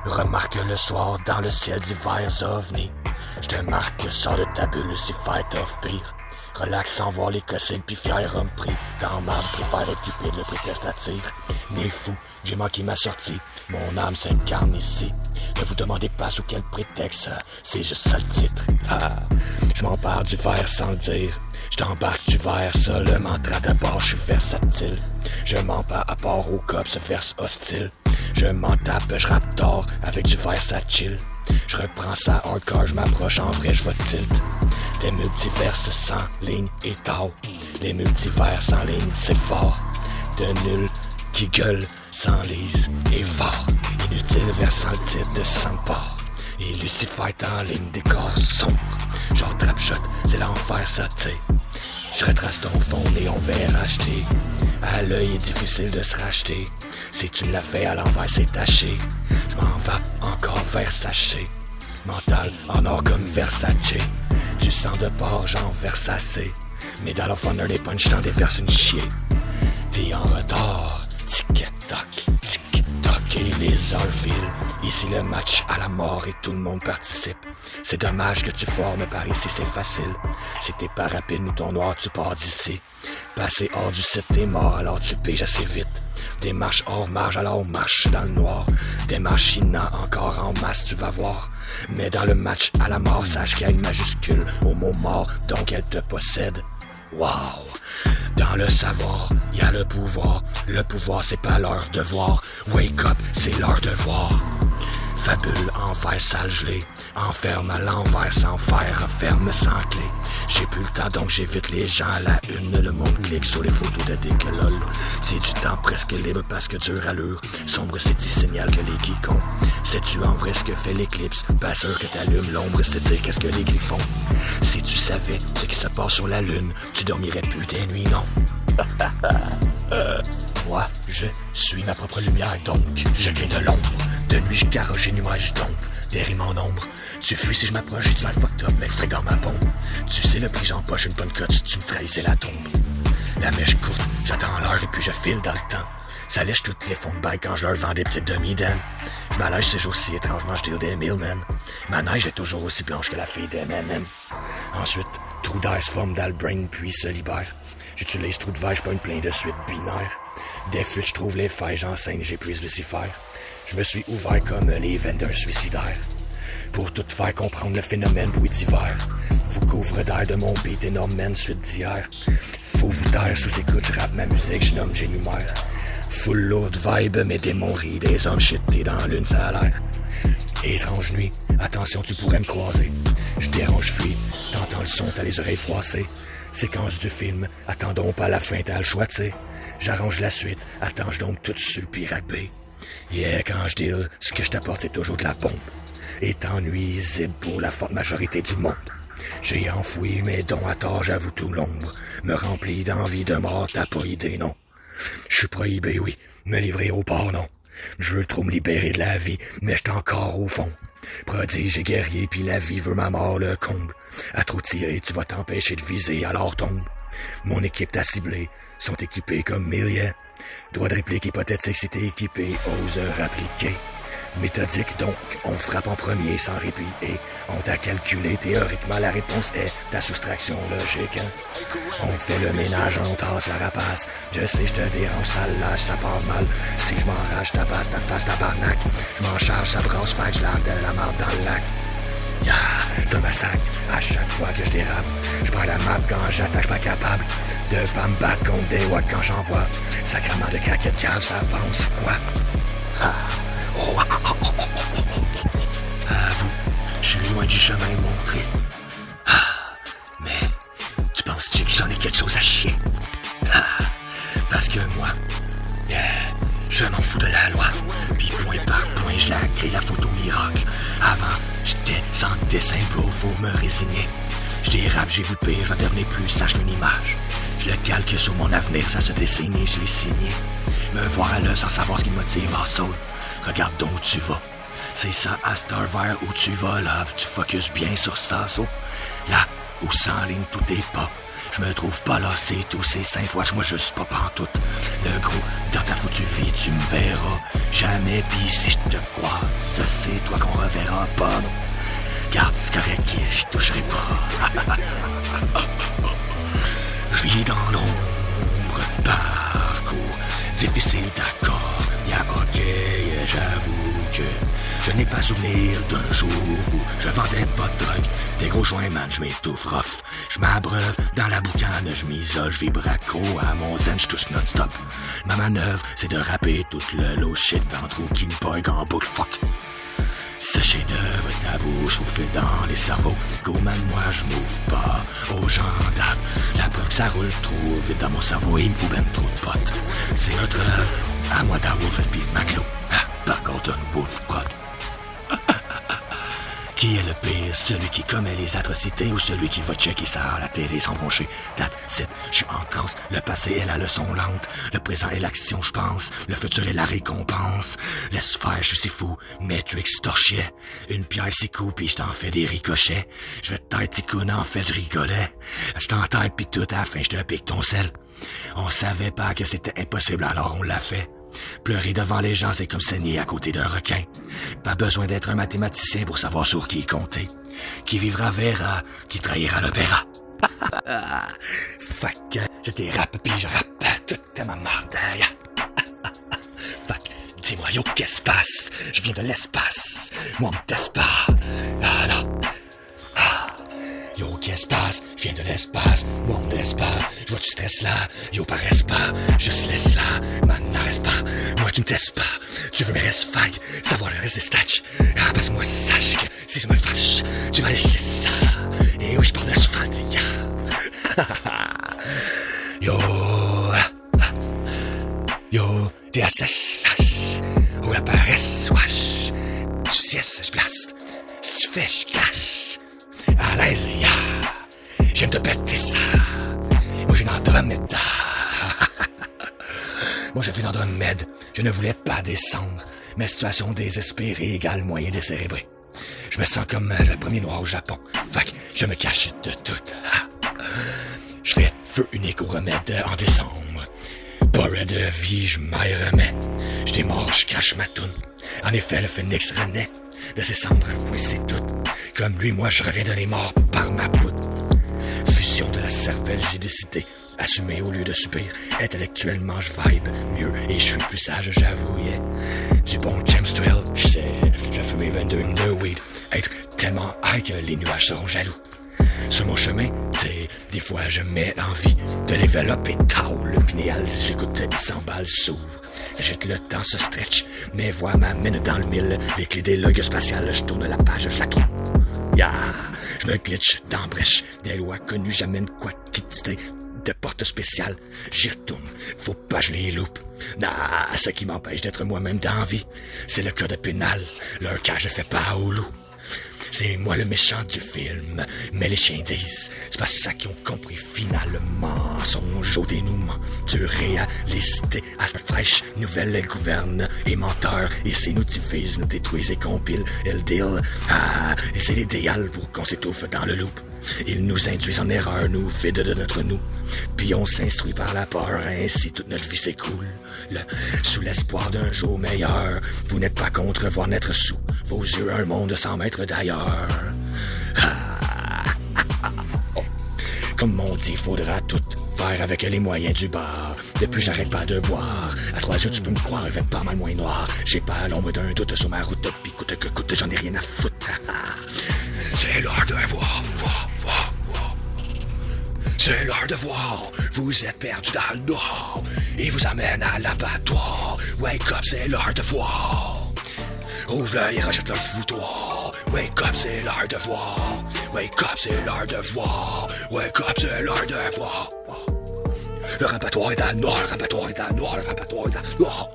Remarque le soir dans le ciel divers ovnis. Je te marque, sors de ta bulle, c'est fight of pire. Relax sans voir les cossines pis fier homme pris dans marde, préfère occuper le prétexte à tir. Né fou, j'ai manqué ma sortie, mon âme s'incarne ici. Ne vous demandez pas sous quel prétexte, c'est juste ça le titre. Je m'empare du verre sans le dire. Je t'embarque du verre, ça le mantra d'abord, je suis versatile. Je m'empare à part au cops, verse hostile. Je m'en tape, je rappe tard, avec du verre ça chill. Je reprends ça hardcore, je m'approche en vrai, je vais tilt. Des multiverses sans ligne et tard. Les multivers sans ligne, c'est fort. De nul qui gueule, s'enlise et fort. Inutile versant le titre de Samport. Et Lucifer est en ligne des corps sombres. Genre trap-shot, c'est l'enfer ça t'sais. Je retrace ton fond et on verra acheter. À l'œil est difficile de se racheter. Si tu me l'as fait à l'envers c'est taché. Je m'en vais encore vers sachet. Mental en or comme Versace. Du sang de porc genre Versace. Medal of Honor, les punch t'en déverse une chier. T'es en retard. Tic-tac, tic-tac et les heures filent. Ici le match à la mort et tout le monde participe. C'est dommage que tu formes par ici c'est facile. Si t'es pas rapide mouton noir tu pars d'ici. Passé hors du site t'es mort alors tu piges assez vite. Démarche hors marge alors marche dans le noir. Démarche China encore en masse tu vas voir. Mais dans le match à la mort sache qu'il y a une majuscule au mot mort donc elle te possède. Wow! Dans le savoir, y a le pouvoir. Le pouvoir, c'est pas leur devoir. Wake up, c'est leur devoir. Fabule, envers sale gelé. Enferme à l'envers sans fer. Referme sans clé. J'ai plus le temps donc j'évite les gens à la une. Le monde clique sur les photos de dégueulol. C'est du temps presque libre parce que dure allure. Sombre c'est y signal que les geeks ont. Sais-tu en vrai ce que fait l'éclipse? Pas sûr que t'allumes l'ombre, c'est dire qu'est-ce que les gris font. Si tu savais ce qui se passe sur la lune, tu dormirais plus tes nuits, non? Moi, je suis ma propre lumière, donc je crée de l'ombre. De nuit, je garoche et nuages, je tombe. Des rimes en ombre. Tu fuis si je m'approche et tu vas le fucked up, mais le fric dans ma pompe. Tu sais, le prix, j'empoche une bonne cote, si tu me trahissais la tombe. La mèche courte, j'attends l'heure et puis je file dans le temps. Ça lèche toutes les fonds de bail quand je leur vends des petites demi-dames. Je m'allège ces jours-ci, étrangement, je deal des mille, man. Ma neige est toujours aussi blanche que la fille d'M&M. Ensuite, trou d'air se forme dans le brain, puis se libère. J'utilise trou de verre, je pogne plein de suites binaires. Des fuites, je trouve les failles, j'enseigne, j'épuise Lucifer. Je me suis ouvert comme les veines d'un suicidaire. Pour tout faire comprendre le phénomène bruit d'hiver. Vous couvre d'air de mon beat énorme, man, suite d'hier. Faut vous taire sous écoute, je rappe ma musique, je nomme j'énumère. Full lourde vibe, mes démons rient, des hommes shit, t'es dans l'une, ça a l'air. Étrange nuit, attention, tu pourrais me croiser. Je dérange, fuis, t'entends le son, t'as les oreilles froissées. Séquence du film, attendons pas la fin, t'as le choix, t'sais. J'arrange la suite, attends, je donc tout sur le pirate B. Yeah, quand je deal, ce que je t'apporte, c'est toujours de la pompe. Et nuisible pour la forte majorité du monde. J'ai enfoui mes dons à tort, j'avoue tout l'ombre. Me remplit d'envie de mort, t'as pas idée, non. Je suis prohibé, oui, me livrer au port, non. Je veux trop me libérer de la vie, mais j'suis encore au fond. Prodige et guerrier, puis la vie veut ma mort, le comble. À trop tirer, tu vas t'empêcher de viser, alors tombe. Mon équipe t'a ciblé, sont équipés comme milliers. Droit de réplique hypothétique si t'es équipé, ose rappliquer. Méthodique donc, on frappe en premier sans répit et on t'a calculé théoriquement la réponse est ta soustraction logique. Hein? On fait le ménage, on tasse la rapace. Je sais, je te dérange, ça lâche, ça part mal. Si je m'enrage, tabasse ta face, tabarnak. Je m'en charge, ça brasse, fait que je larde de la marde dans le lac. Yeah, c'est un massacre à chaque fois que je dérape. Je perds la map quand j'attaque, pas capable de pas me battre contre des watts quand j'envoie. Sacrement de craquette cave, ça avance, quoi? Avoue, je suis loin du chemin montré. Mais tu penses-tu que j'en ai quelque chose à chier? Parce que moi, je m'en fous de la loi. Puis point par point, je la crée la photo miracle. Avant, j'étais sans dessin, bro, faut me résigner. Je dérape, j'ai vu le pire, je vais devenir plus sage qu'une image. Je le calque sur mon avenir, ça se dessine et je l'ai signé. Me voir à l'œil sans savoir ce qui me motive en saut. Regarde donc où tu vas. C'est ça à Star vers où tu vas là. Tu focuses bien sur ça, so. Là où s'enligne tous tes pas. Je me trouve pas là, c'est tout, c'est simple, watch-moi juste pas pantoute. Le gros, dans ta foutue vie, tu me verras jamais, pis si je te croise, c'est toi qu'on reverra pas, non. Garde, c'est correct, je toucherai pas. Je vis dans l'ombre, parcours difficile, d'accord. Y'a ok, j'avoue que je n'ai pas souvenir d'un jour où je vendais pas de drogue. Des gros joints, man, je m'étouffe rough. Je m'abreuve dans la boucane, je m'isole, je vibre accro à mon zen, je touche non-stop. Ma manœuvre, c'est de rapper tout le low shit en trou qui me pogne en boucle, fuck. Ce chef-d'œuvre, ta bouche vous fait dans les cerveaux. Go man, moi je m'ouvre pas aux gendarmes. La preuve que ça roule trop vite dans mon cerveau, il me faut même trop de potes. C'est notre œuvre, à moi d'un wolf et Maclo. Par contre un wolf prod. Qui est le pire, celui qui commet les atrocités ou celui qui va checker ça à la télé sans broncher? That's it, je suis en transe, le passé est la leçon lente, le présent est l'action, je pense, le futur est la récompense. Laisse faire, je suis si fou, Matrix torchait, une pierre si coup pis je t'en fais des ricochets. Je vais te taire ticoune, en fait je rigolais, je t'enterre pis tout à la fin je te pique ton sel. On savait pas que c'était impossible alors on l'a fait. Pleurer devant les gens, c'est comme saigner à côté d'un requin. Pas besoin d'être un mathématicien pour savoir sur qui compter. Qui vivra verra, qui trahira le verra. Fuck, je dérape pis je rappe toute ma marde. Fuck, dis-moi yo, qu'est-ce qui se passe? Je viens de l'espace, moi on me teste pas. Ah non. Yo, qu'est-ce qui se passe? Je viens de l'espace, moi on me laisse pas. Je vois tu stresses là, yo paraisse pas. Juste laisse là, man n'arrête pas. Moi tu me testes pas, tu veux me reste vague. Savoir le reste des stats. Ah parce que moi sache que si je me fâche, tu vas aller chez ça. Et oui je parle de l'asphalte, yeah. Yo, yo, t'es à sèche, ou la paresse, wesh. Tu siesses, je blaste. Si tu fais, je cache. À l'aise, ya. J'aime te péter ça. Moi, j'ai une Andromède. Moi, je vis l'Andromède. Je ne voulais pas descendre. Mais situation désespérée égale moyen décérébré. Je me sens comme le premier noir au Japon. Fait que je me cache de tout. Je fais feu unique au remède en décembre. Pas de vie, je m'en remets. Je démarre, je crache ma toune. En effet, le phénix renaît. De ses cendres, un point c'est tout. Comme lui, moi, je reviens de les morts par ma poudre. Fusion de la cervelle, j'ai décidé. Assumer au lieu de subir. Intellectuellement, je vibe mieux et je suis plus sage, j'avoue, yeah. Du bon James 12, je sais. Je fume 22 de weed. Être tellement high que les nuages seront jaloux. Sur mon chemin, c'est des fois je mets l'envie de level up et tao, le pinéal, j'écoute 100 balles s'ouvre. J'achète le temps, se stretch, mes voix m'amènent dans le mille. Les clés des logs spatiales, je tourne la page, je la trouve. Yeah, je me glitch dans brèche, des lois connues, j'amène quoi de quitter de porte spéciale. J'y retourne, faut pas je les loupe. Nah, ce qui m'empêche d'être moi-même dans vie, c'est le code pénal, leur cas je fais pas au loup. C'est moi le méchant du film, mais les chiens disent, c'est pas ça qu'ils ont compris finalement. Songe au dénouement du réalité, aspect fraîche, nouvelle gouverne et menteur, et c'est nous divise, nous détruisent et compile, et le deal, et c'est l'idéal pour qu'on s'étouffe dans le loop. Ils nous induisent en erreur, nous vident de notre nous, puis on s'instruit par la peur, ainsi toute notre vie s'écoule. Sous l'espoir d'un jour meilleur, vous n'êtes pas contre voir naître sous vos yeux un monde sans mètres d'ailleurs. Comme on dit, faudra tout faire avec les moyens du bar. Depuis j'arrête pas de boire. À 3 yeux tu peux me croire, il fait pas mal moins noir. J'ai pas l'ombre d'un doute sur ma route, pis coûte que coûte, j'en ai rien à foutre. C'est l'heure de voir. C'est l'heure de voir, vous êtes perdu dans le noir. Il vous amène à l'abattoir. Wake up, c'est l'heure de voir. Ouvre l'œil et rejette le foutoir. Wake up, c'est l'heure de voir. Wake up, c'est l'heure de voir. Wake up, c'est l'heure de voir. Le rabattoir est dans le noir, le rabattoir est dans le noir, le rabattoir est dans le noir.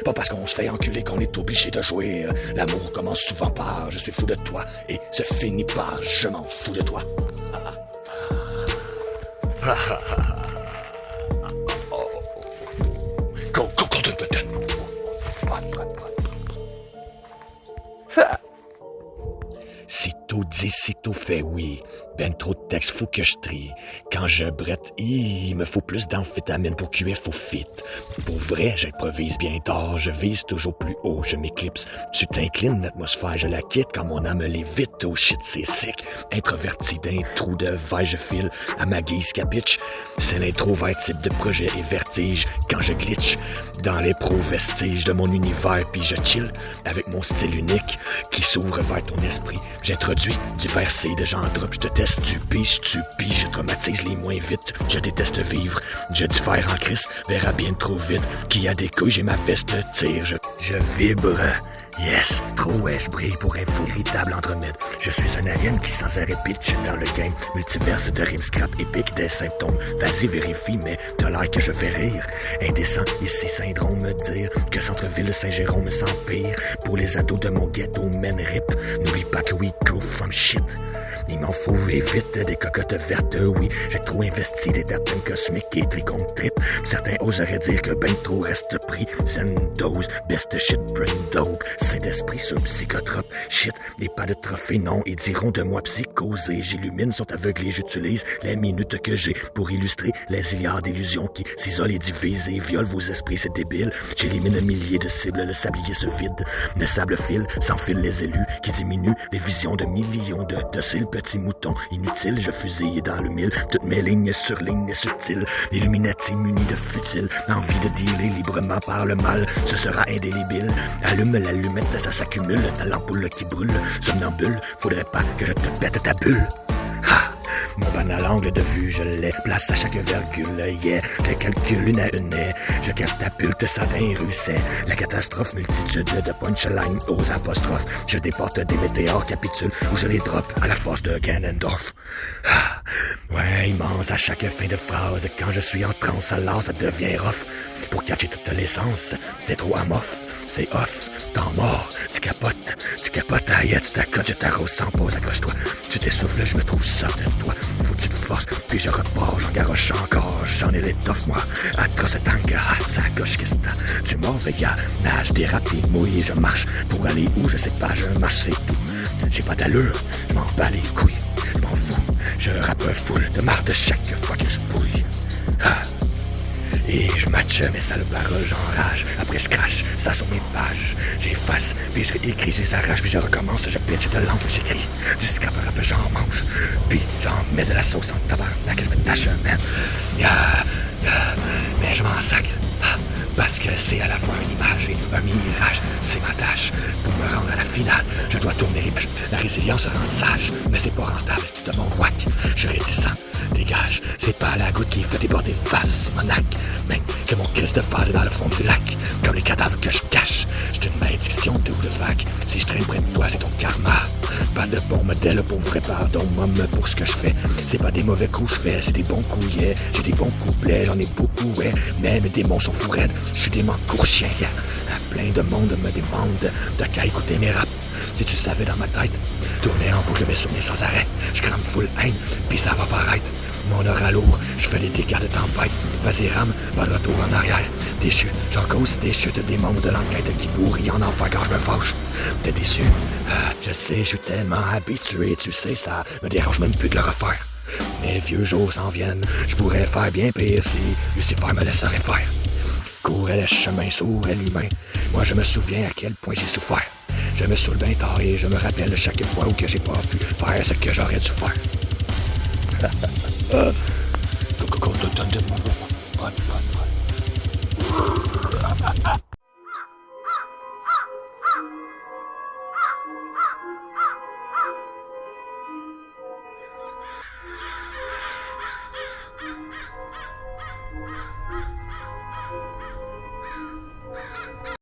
Pas parce qu'on se fait enculer qu'on est obligé de jouer. L'amour commence souvent par je suis fou de toi et se finit par je m'en fous de toi. Sitôt dit, sitôt fait, oui. Ben trop de textes, faut que je trie. Quand je brette, il me faut plus d'amphétamine pour QF au fit. Pour vrai, j'improvise bien tard, je vise toujours plus haut, je m'éclipse. Tu t'inclines, l'atmosphère, je la quitte quand mon âme l'évite. Oh shit, c'est sick. Introverti d'un trou de verre, je file à ma guise cabitch. C'est l'introvert type de projet et vertige quand je glitch dans les pro-vestiges de mon univers, puis je chill avec mon style unique qui s'ouvre vers ton esprit. J'introduis divers C de genre drop, je te teste, tu piges, je traumatise les moins vite. Je déteste vivre, je diffère en crise, verra bien trop vite. Qui a des couilles, j'ai ma veste de tir, je vibre. Yes, trop ouais, je brille pour un faux véritable Andromède. Je suis un alien qui sans arrêt pitch dans le game. Multiverse de rimes scrap épique des symptômes. Vas-y vérifie, mais t'as l'air que je fais rire. Indécent, ici syndrome me dire que centre-ville Saint-Jérôme s'empire. Pour les ados de mon ghetto, men rip. N'oublie pas que we go from shit. Il m'en faut vite des cocottes vertes, oui. J'ai trop investi des tartines cosmiques et tricônes trip. Certains oseraient dire que ben trop reste pris. Zen dose, best shit, brain dope. Saint-Esprit sur psychotrope, shit, et pas de trophée, non, ils diront de moi psychosé. J'illumine, sont aveuglés, j'utilise les minutes que j'ai pour illustrer les milliards d'illusions qui s'isolent et divisent et violent vos esprits, c'est débile. J'élimine un millier de cibles, le sablier se vide. Le sable file, s'enfile les élus qui diminuent les visions de millions de dociles petits moutons inutiles. Je fusille dans le mille, toutes mes lignes sur lignes subtiles. Illuminati munis de futiles, envie de dealer librement par le mal, ce sera indélébile. Allume l'allumette, ça s'accumule, ta l'ampoule qui brûle. Somnambule, faudrait pas que je te pète ta bulle. Ha! Mon banal angle de vue, je l'ai, place à chaque virgule, yeah. Je calcule une à une, je catapulte ça d'un rue, c'est la catastrophe, multitude de punchlines aux apostrophes. Je déporte des météores, capitules, ou je les drop à la force de Ganondorf. Ah, ouais, immense à chaque fin de phrase, quand je suis en transe, alors ça devient rough. Pour catcher toute l'essence, t'es trop amorphe, c'est off, t'en mords, tu capotes, aïe, tu t'accotes, je t'arrose sans pause, accroche-toi, tu t'essouffles, je me trouve sorte de toi, faut que tu te forces, puis je repars, j'en garoche encore, j'en ai l'étoffe, moi, atroce tangue, ah, ça gauche, qu'est-ce que t'as, tu mords, veillard, nage, dérape, mouille, je marche, pour aller où, je sais pas, je marche, c'est tout, j'ai pas d'allure, je m'en bats les couilles, je m'en fous, je rappe un full de marre de chaque fois que je bouille, ah. Et je matche mes sales paroles, j'enrage. Après je crache, ça sur mes pages. J'efface, puis je réécris, je les arrache, puis je recommence, je pitch de langue, j'écris. Du scrap rap, j'en mange. Puis j'en mets de la sauce en tabarnak, je me tâche un man. Mais je m'en sacre. Parce que c'est à la fois une image et un mirage, c'est ma tâche. Pour me rendre à la finale, je dois tourner les pages. La résilience rend sage, mais c'est pas rentable, c'est de mon whack. Je réticent, dégage, c'est pas la goutte qui fait déborder le vase, c'est mon acte. Même que mon Christ de phase est dans le fond du lac, comme les cadavres que je cache. J'ai une malédiction de vague. Si je traîne près de toi, c'est ton karma. Pas de bon modèle pour vrai pardon, momme pour ce que je fais. C'est pas des mauvais coups que je fais, c'est des bons coups, yeah. J'ai des bons couplets, j'en ai beaucoup, ouais. Mais mes démons sont fous raides, je suis démon court-chien, yeah. Plein de monde me demande, t'as qu'à écouter mes raps. Si tu savais dans ma tête, tourner en boucle mes souvenirs sans arrêt. Je crame full haine, pis ça va paraître. Mon aura lourd, je fais des dégâts de tempête. Vas-y rame, pas de retour en arrière. Déchu, j'en cause des chutes des membres de l'enquête qui pourrit en enfer quand je me fâche. T'es déçu? Ah, je sais, je suis tellement habitué, tu sais, ça me dérange même plus de le refaire. Mes vieux jours s'en viennent, je pourrais faire bien pire si Lucifer me laisserait faire. Courait le chemin sourd et l'humain, moi je me souviens à quel point j'ai souffert. Je me saoule bien tard et je me rappelle chaque fois où que j'ai pas pu faire ce que j'aurais dû faire. Donne de mon